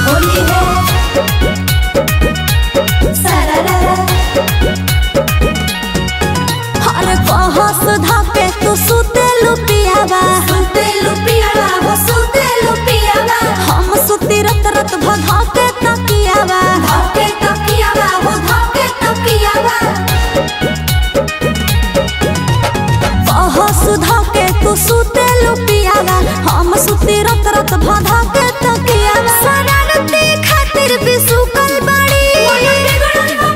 होली है सारारा। अरे बहस धाके तू सुते लुपियावा हो सुते लुपियावा। हम सुती रत रत भधाके तकियावा धाके तकियावा हो धाके तकियावा। बहस धाके तू सुते लुपियावा हम सुती रत रत भधाके तकियावा। शरारती खातिर भी सुकल बड़ी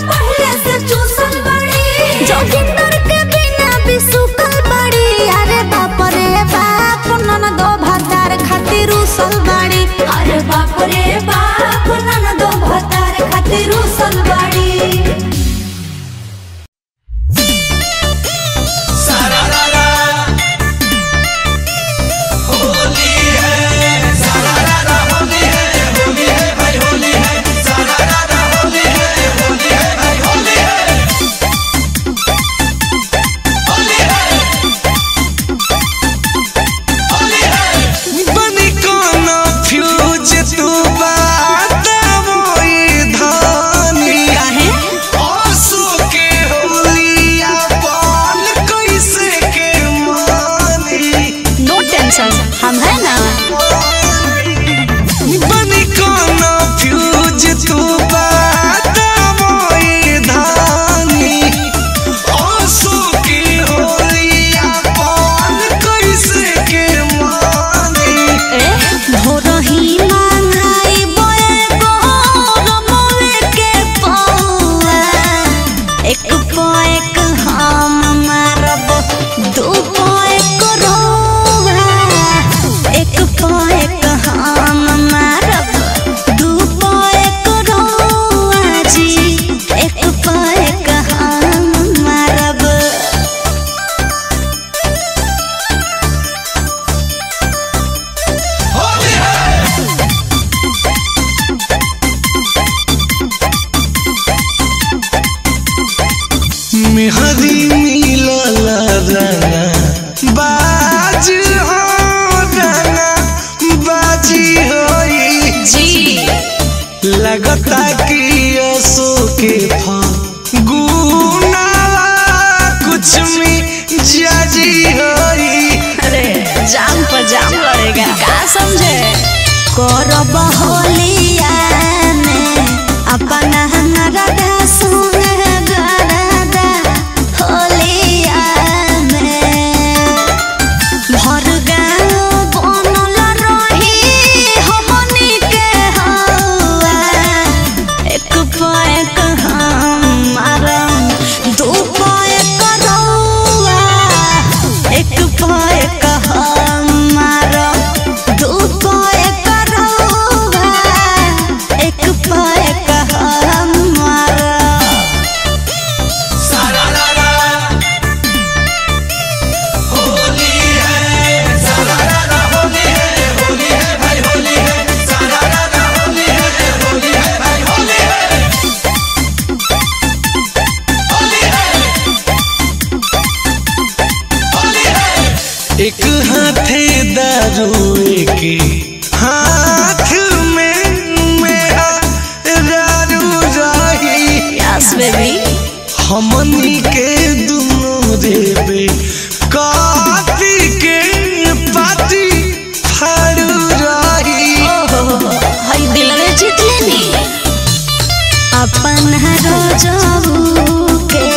पहले से चूसल बड़ी। जोगिंदर के बिना भी सुकल बड़ी। अरे बाप रे बाप ननद भतार खातिर उसल बड़ी। अरे बाप रे बाप ननद भतार खातिर उसल बड़ी। हम है ना बनी कोनो फ्यूज तू बात मोई धानी। ओसो की होलिया पान कैसे के मानी। भोरही मांगाई बोए गोरमोए के पौआ। एक पोएक हम मारब दू पोएक रोवा। एक पोएक हम मारब दू पोएक रोवा जी। एक पोएक हम मारब। मेहदी मिलल रंगा बाज हो रंगा बाजी होई जी लगता कि असो के फगुनावा कुछ में जाजी होई। अरे जाम पर जाम लड़ेगा का समझे। करब होलिया में अपना राधा सुन गरादा। होलिया में भर गाँव बनल रही हमनी के हवा। एक पैक हम मारम दू पैक रौआ। एक पैक हम मारम दू पैक रौआ। एक पैक हम मारम। एक हाथे दारू एक हाथ में मेरा दारू रही। यस बेबी हमनी के दुनों देवे काती के पाती फाड़ू रही। हई दिल में जीत लेनी। अपन रोजबू के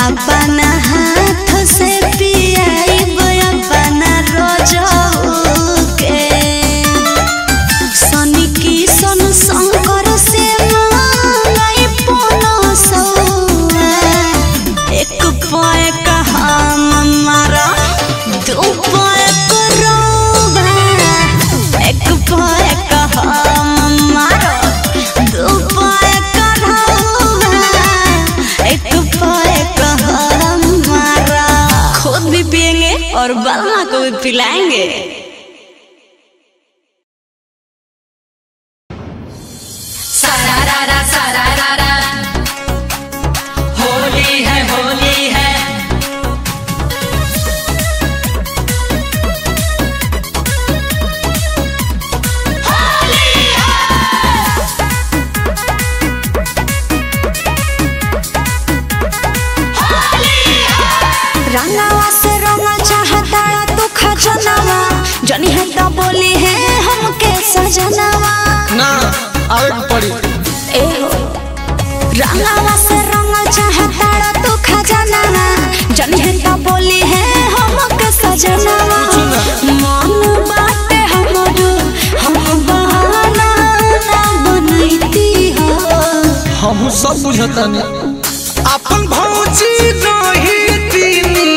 अपन हाथ से पियाइब। अपन रोजबू के शनि किशन शंकर से मांगाई पोनो सौआ। एक पैक हम मारा दू पैक रौआ। एक पैक हम मारा दू पैक रौआ। एक पैक हम मारा। खुद भी पिएंगे और बलमा को भी पिलाएंगे। सारारा सारारा। होली है होली है। आवे पड़ी ए हो रंगावा से रंगल चाहे तारा तू खजाना जन्हे तो बोली है हमके सजना मन बाटे हमरो हम बहाना ना बनैती हो हम सब बुझतानी अपन भौजी नहीं तीनी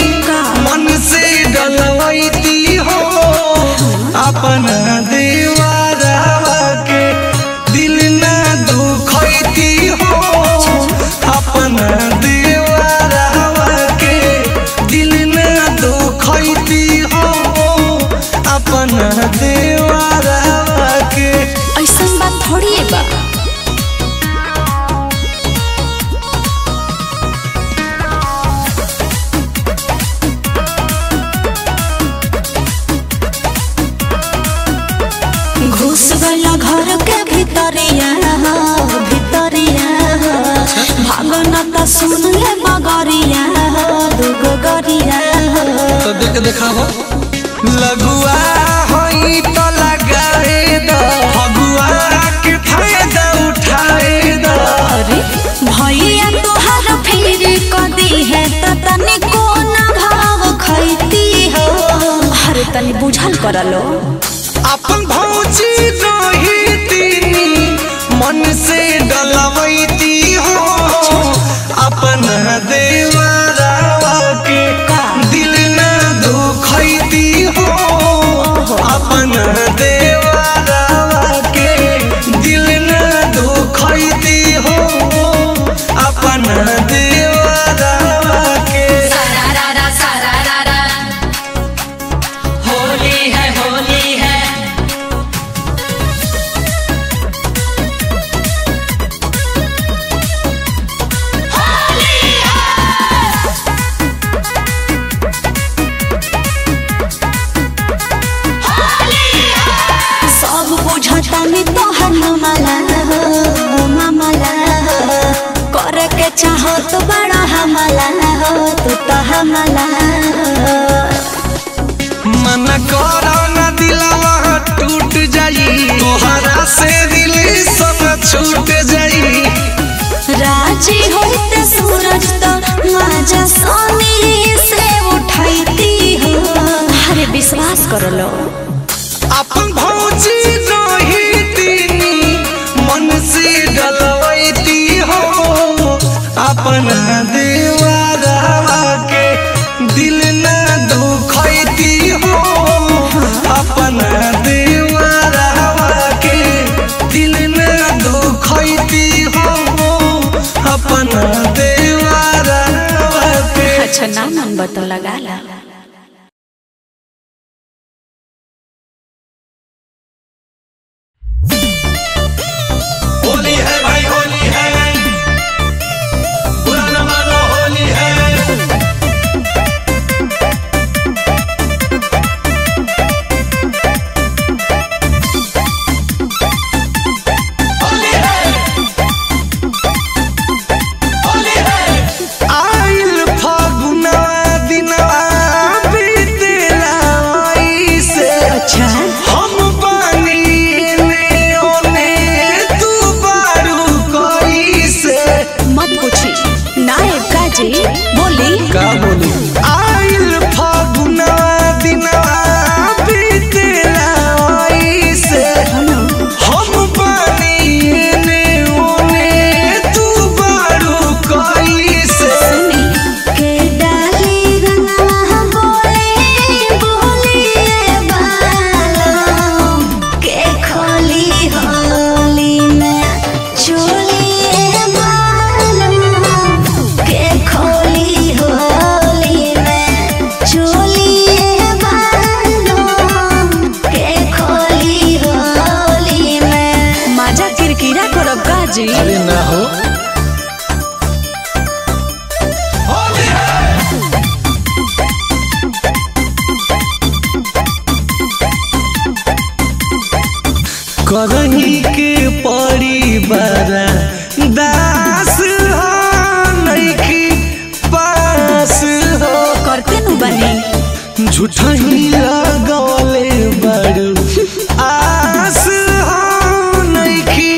मन से डलवैती हो अपन दीवारवा के दिल ना दुखैती हो अपन दीवारवा के दिल ना दुखैती हो अपन दीवारवा के ऐसा बात थोड़ी है बा घुस गया घर के भितरिया भागना तो सुन ले मगरिया दुगो गरिया तो देख देखाओ लगुआ होई तो लगाए दो फगुआ के फायदा उठाए दो अरे भैया तोहर फिर कदी है तो तनी को ना भाव खैती हो अरे तनी बुझल करलो अपन भौजी रही तीनी मन से डलवैती हो अपन देवरवा के दिल ना दुखैती हो अपन देवरवा के दिल ना दुखैती हो अपन देवरवा के होली है होली है सब बुझतानी तोहर मामला हो मामला हो करे के चाहो तो बड़ा हमला हो तू तो हमला मन करो ना दिलवा टूट जाई तोहरा से दिल सब छूट जाई राजी होते सूरज तो माजा सोनी से उठाईती हो अरे विश्वास कर लो अपन भौजी नहीं तीनी मन से डलवैती हो अपन दीवारवा के दिल ना दुखैती हो अपन दीवारवा के दिल ना दुखैती हो अपन दीवारवा के अच्छा ना मन बतो लगा ला होली है भाई होली है बुरा न मानो होली है होली है होली है आइल फागुना दिनवा बीतेला ऐसे अच्छा हम पानी में ओने तू बारू कैसे मत पूछी नायब का जी बोली का बोली आइल फागुना दिनवा बीतेला ऐसे हम पानी में ओने तू बारू कैसे सुनी के डाली रंगवा बोले बोलिए बालों के खोली होली में चोलिए बालों के खोली होली में चोलिए बालों के खोली होली में माजा किरकिरा करब का जी अरे ना हो होली है करही के परिवार दास हो नइखी पास हो करते नु बनी झूठा ही लगौले बड़ू आस हो नइखी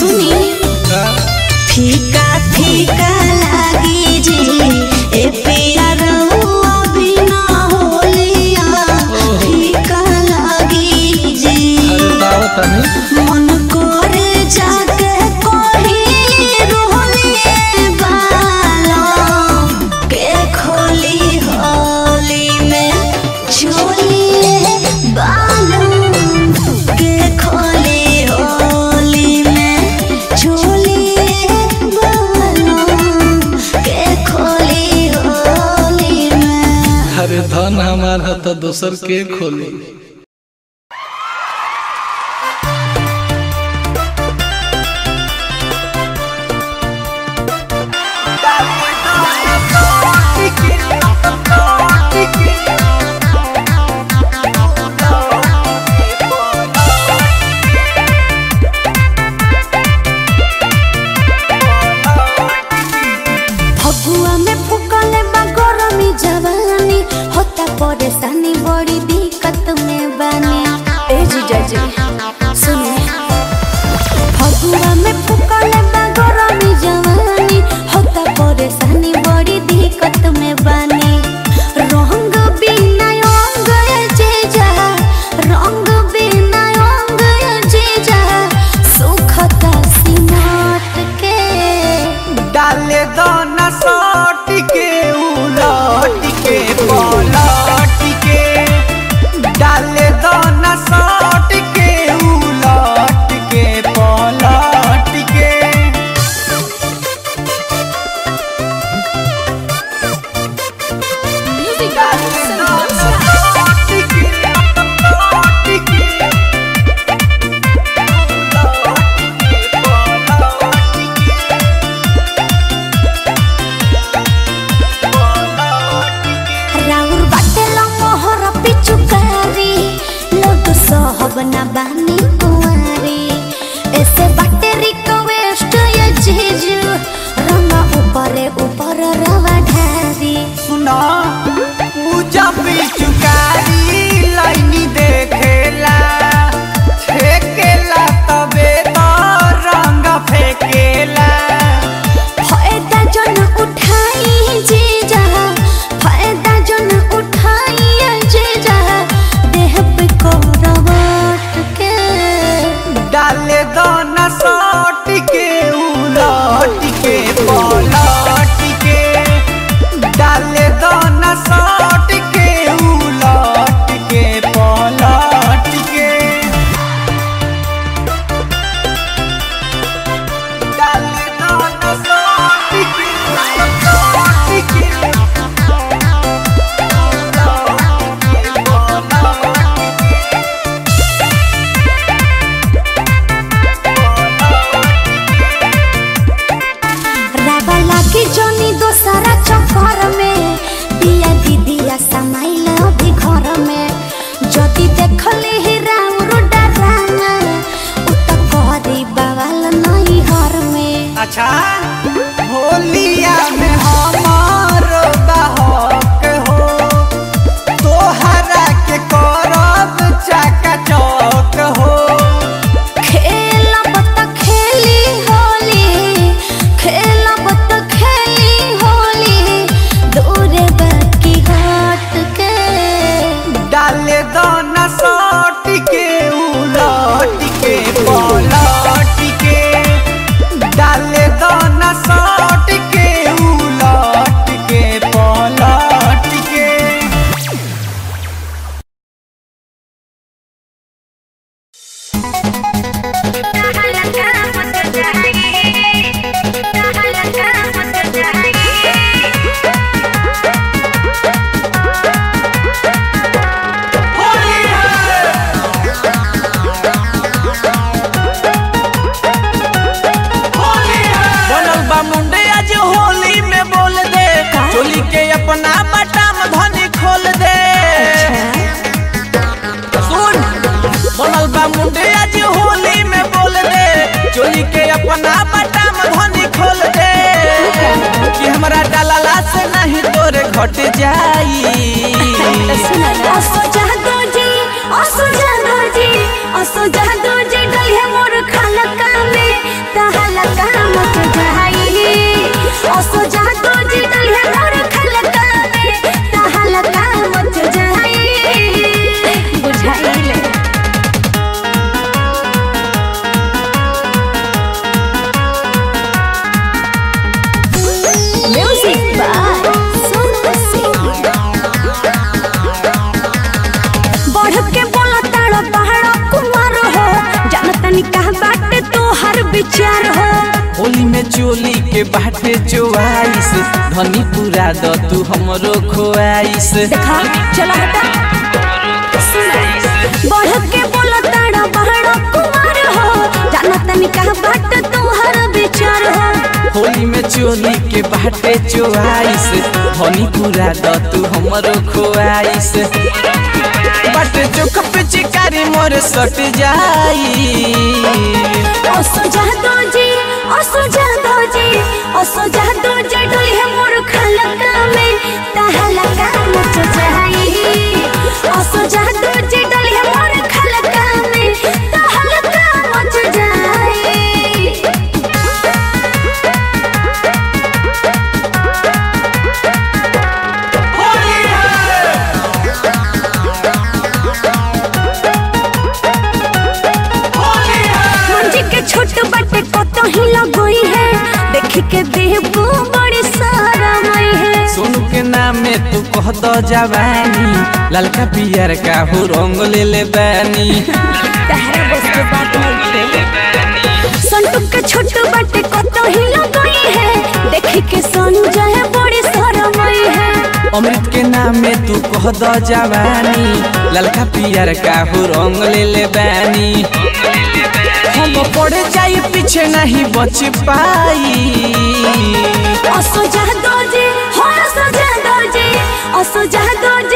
सुनी फीका फीका लागी जी ए पिया रहुआ बिना होलिया फीका लागी जी मन करे जाके कोही रोलिए बाला के खोली होली में चोलिए बाला के खोली होली में चोलिए बाला के खोली होली में। अरे धन हमारा तो दोसर के खोली। परेशानी बड़ी दिक्कत में बने ए जीजा जी सुने फगुआ में फुकल गरमी जवानी होता परेशानी बड़ी दिक्कत में बने रंग बिना अंग जीजा रंग बिना अंग जीजा सुखता सिमट के डाले दाना सट के उलट के पलट के डाले दाना सट के उलट के पलट के बना बानी कुंवारी ऐसे बाटे रिक्वेस्ट ये जीजू रंगा ऊपरे ऊपर रवा ढारी सुना पूजा पिचुकारी लाइनी देखेला फेकेला तबे तो रंग फेकेला फायदा जन उठाई जीजा फायदा जन उठाई जीजा देह पे डाले दाना सट के उलट के पलट के डाले दाना सट के उलट के पलट के डाले दाना सट के उलट के जोनी दोसरा चक्कर में दिया दीदिया समाइल अभी घर में जदि देखले ही राउर डराना उत करी बवाल नहीं हर में। अच्छा होलिया में हमार बहक हो तोहरा के करब चका चौक हो खेलब त खेली होली खेलब त खेली होली दूरे बाकी हट के डाले दाना सट के उलट के पलट के डाले दाना सट के उलट के पलट के चोली के अपना बटाम धनी खोल दे सुन बनल बा मुंडे आज होली में बोल दे चोली के अपना बटाम धनी खोल दे कि हमरा डालला से नहीं तोरे घट जाई असो जादो जी डलिए मोर खालका में होली में चोली के बाटे चोवाइस धनी पूरा द तू हमरो खोआइस। देखा चला हटा बढ़ के बोला ताड़ा बहड़ा कुमार हो जाना तनी का बाट तुम्हारा विचार हो। होली में चोली के बाटे चोवाइस धनी पूरा द तू हमरो खोआइस। बाटे चोख पे चिकारी मोर सट जाई। असोजा दोजी डोली है मोर खलका में तहलका मच जाई। असोजा दोजी डोली है मोर खलका में तहलका मच जाई। मंजी के छोट बटे कत ही लगई है देख के देहबू बड़ी सारा मई है। सोनू के नाम में तू कह दो जवानी ललका पियर का हो रंग ले ले बानी। तहरा बस के बात नहीं संतू के छोट बटे कत ही लगई है देख के सोनू जाए बड़ी सारा मई है। अमृत के नाम में तू कह दो जवानी ललका पियर का हो रंग ले ले बानी। हम पड़े जाई पीछे नहीं बच पाई। असोजा दोजे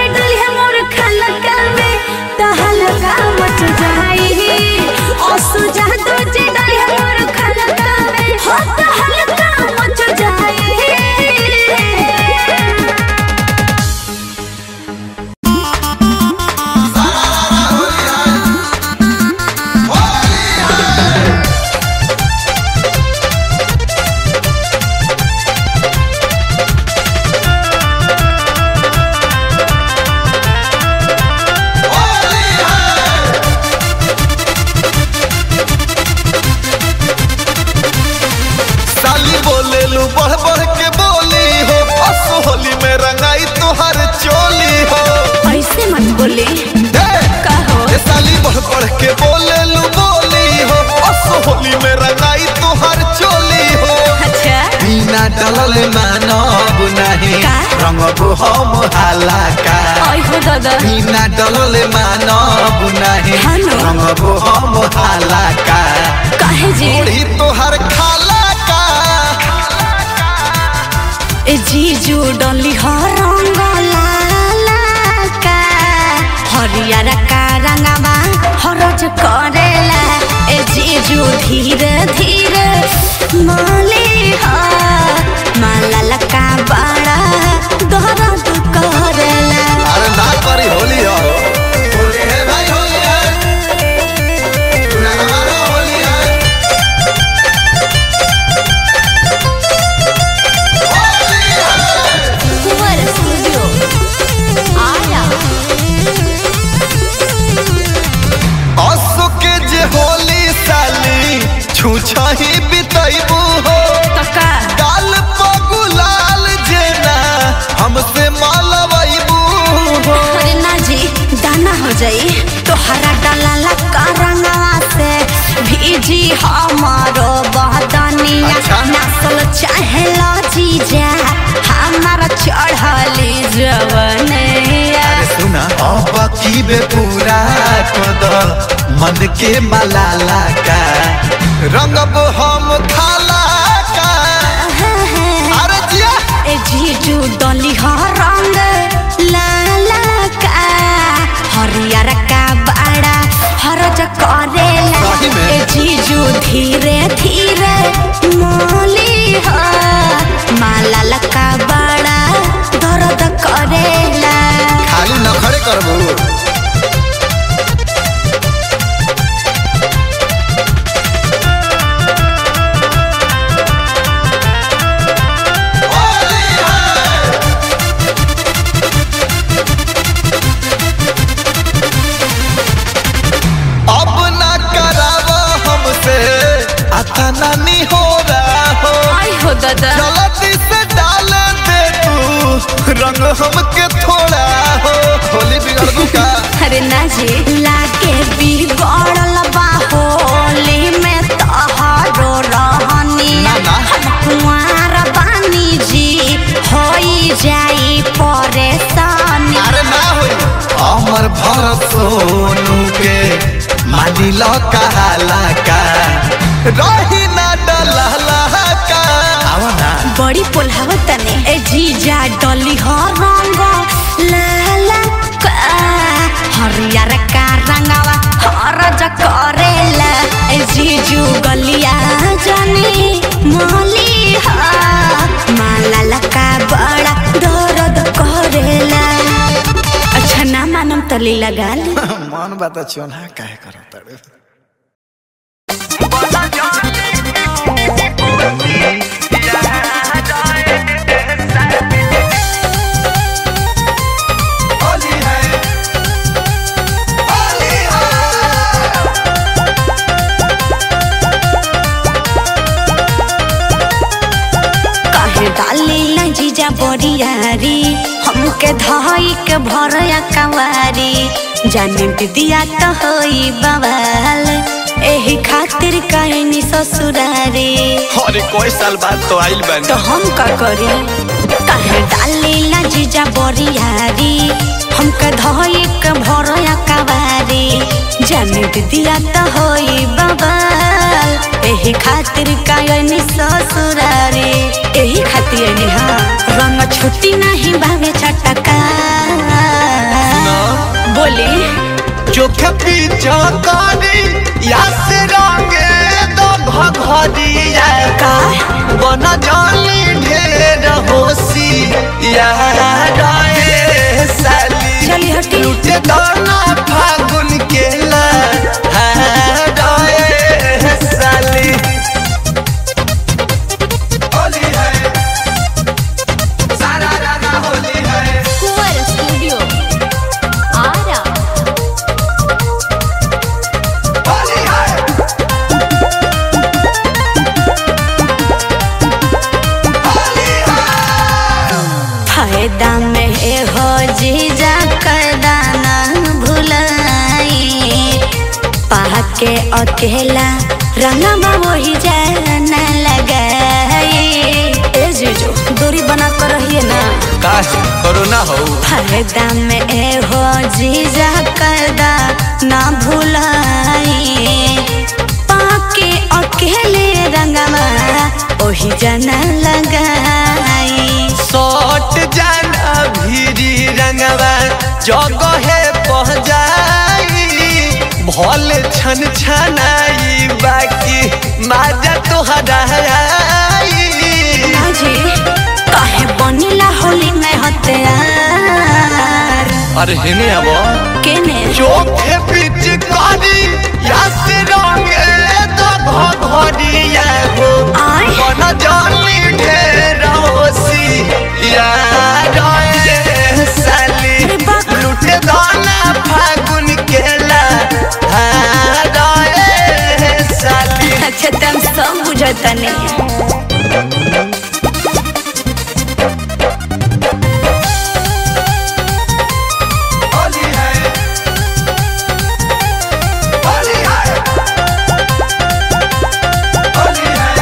डली है मोर खलका में तहलका मच जाई। असोजा दोजे डली है मोर खलका में हो तहलका मच जाई। बढ़ बढ़ के बोली हो असो होली में रंगाई तोहर चोली हो। ऐसे मत बोले का हो साली बढ़ बढ़ के बोली हो असो होली में रंगाई तोहर चोली हो। अच्छा बिना डलल मानब नहीं रंगब हम हालाका। हो दादा बिना डलल मानब नहीं रंगब हम हालाका। काहे जी ओढ़ी तोहर खाला ए जीजू डली रंग लाला का हरियर का रंगवा हरज करेला। ए जीजू धीरे धीरे माले माला का बड़ा दर्द करेला। अरे ना करी होली हो होली है भाई होली है तूने हमारा होली है। कुंवर स्टूडियो आया असो के जे होली साली छूछा ही बितैबू हो। कका गाल पगुलाल जेना हमसे मालवैबू हो। अरे ना जी दाना हो जाई तोहरा डाला का रंगवा से भीजी हमारो बदनिया। अच्छा। नसल चाहे लो जीजा हमारा चढ़ली जवनिया। अरे सुना अब की बे पूरा कद मन के मलाला का रंगब हम खाला का। अरे जिया ए जीजू डली रंग लाला का हरियर का बड़ा हरज करेला। सही में? ए जीजू धीरे धीरे मोली माला का बड़ा दर्द करेला। खाली नखरे करबू। अब ना करावा हमसे आता ना सोनू के मानी लो कहाला का रही ना डलहला का आवना बड़ी पोल्हावत तने ए जीजा डली हो रंग लाला का हरियर का रंगवा हर जकरेला ए जीजू गलिया जानी मोली हा माला लका बड़ा दर्द करेला। अच्छा ना मानम तली लगा ली मन बात चोना काहे करो तड़े डाली ना जीजा बोरियारी हमके धोई के भरया कवारी जाने दिया तो होई बवाल एही खातिर कहनी ससुरारी। अरे कोई साल बाद तो आइल बन तो हम का करी काहे डाली ना जीजा बोरियारी हमके धोई के भरया कवारी जाने दिया तो होई बवाल एही खातिर कहनी ससुरारी एही खातिर निहा रंग छुट्टी नहीं भावे छटका बोली चोखे पीछा कारी या से रंगे तो भगहरिया का बना जानी ढेर होसी या राए साली चली हटी लुटे दाना फागुन केला राए साली होली है सारा राना होली है कुंवर स्टूडियो आरा होली है होली है फायदा में हो जीजा करदाना भुलाई पाके अकेला रंगमा वही जाना लगाई ए जीजो दूरी बना कर रहिए ना काश कोरोना हो फायदा में हो जीजा करदा ना भुलाई पाके अकेले रंगमा वही जाना लगाई सट जाना भीरी रंगवा जगहे पहुँचाई भल छन छनाई बाकी माजा तोहरा जी काहे बनिला होली में हथियार अरे हेने अब केने चोखे बीच कारी या से रंगे तो भगहरिया हो आय बना जानी ढेर होसी या राए साली अरे बाप लुटे दाना फागुन केला राए साली अच्छा तुम सब बुझता नहीं होली है होली है होली है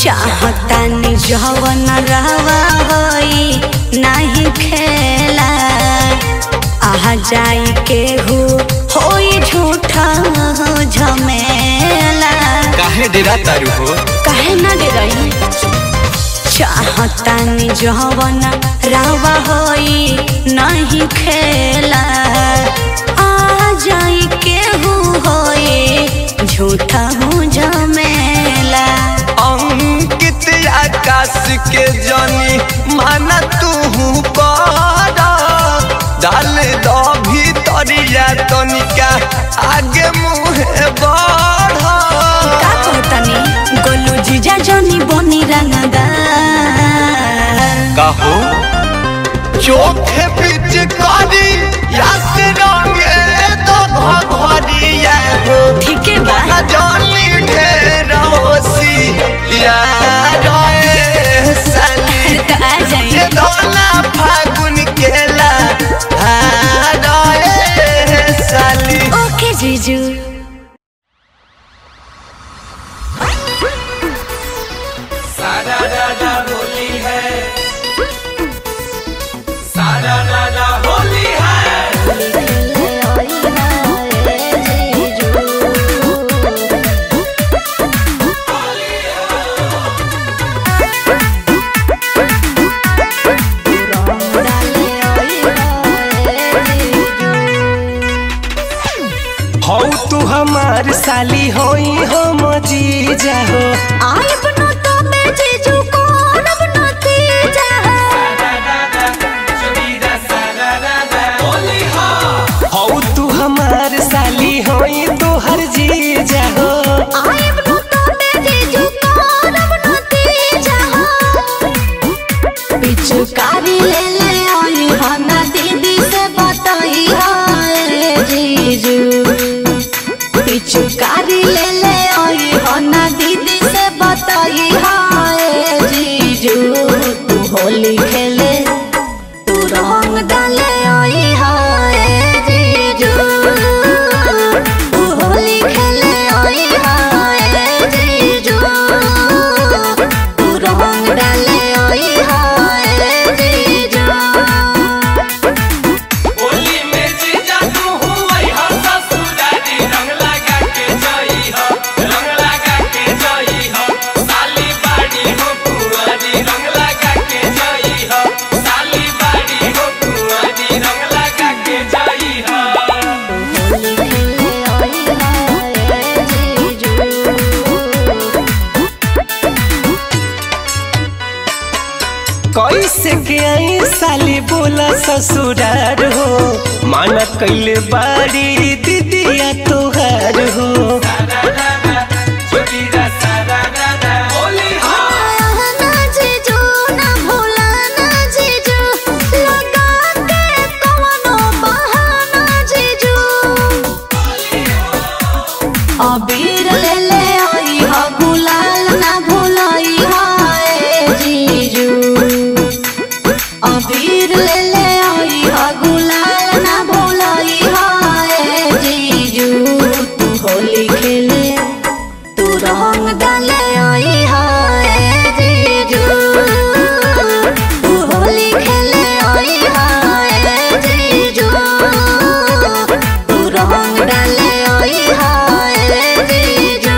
चाहता नहीं जवन रहवा होई नहीं खेला आ जाई केहू होई झूठा झमेला काहे डेरा तारू हो काहे ना डे रही चाहता नहीं जवन रहवा होई नहीं खेला आ जाई केहू होई झूठा झमेला अंकित आकाश के जानी माना तू कर डाल दो भीतरिया तनिका आगे मुहे बढ़ का कहतनी गोलू जीजा जनी बनी रंगदार कहो चोखे बीच कारी या से रंगे तो भगहरिया हो ठीक है बा बना जानी ढेर होसी या राए साली तो आ जाई ये दोना फागुन केला राए साली ओके जीजू सारा राजा होली है सारा साली होई हम जीजा हो। आई बनो तो मैं जीजू को रब नतीजा हो तू हमार साली होई तू हर जीजा हो। आई बनो तो मैं जीजू को रब नतीजा पिचकारी ले ले आई हना दीदी से बताई हाय जीजू पिचकारी ले ले आई हना दीदी से बताई हाय जीजू तू होली खेले तू रंग डाले आई हाय जीजू तू होली खेले आई हाय जीजू तू रंग डाले आई हाय जीजू होली में जीजा तू हुई हो ससुरारी रंग लगा के जाई हो, रंग लगा के जाई हो। साली बाड़ी हो कुंवारी रंग लगा के जाई हो, साली बाड़ी हो कुंवारी रंग लगा के जाई हो। होली खेले आई हाय जीजू कैसे के आई साली बोला ससुरार हो, माना कैले बाड़ी दीदिया तोहार हो। ना जीजू ना भूला ना जीजू लगा के कवनो बहाना जीजू अबीर ले ले आई हा गुलाल ना भूलाई हाय जीजू अबीर ले ले आई हा गुलाल ना भूलाई हाय जीजू तू होली खेले तू रंग डाले आई हाय जीजू तू होली खेले आई हाय जीजू तू रंग डाले आई हाय जीजू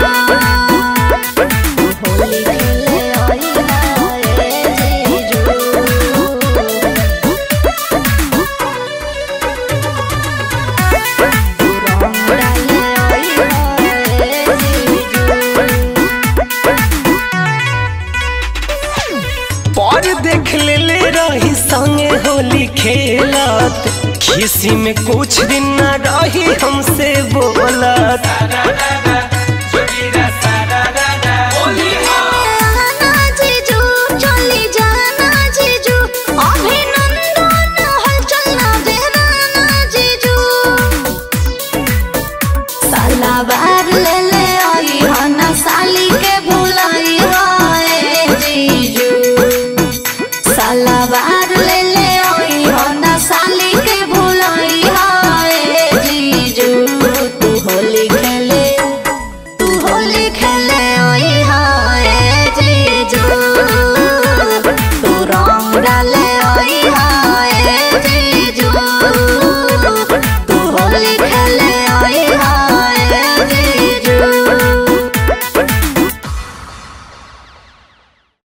तू होली खेले आई हाय जीजू पर देख ले रही संगे होली खेलत, खिसी में कुछ दिन न रही हमसे बोलत।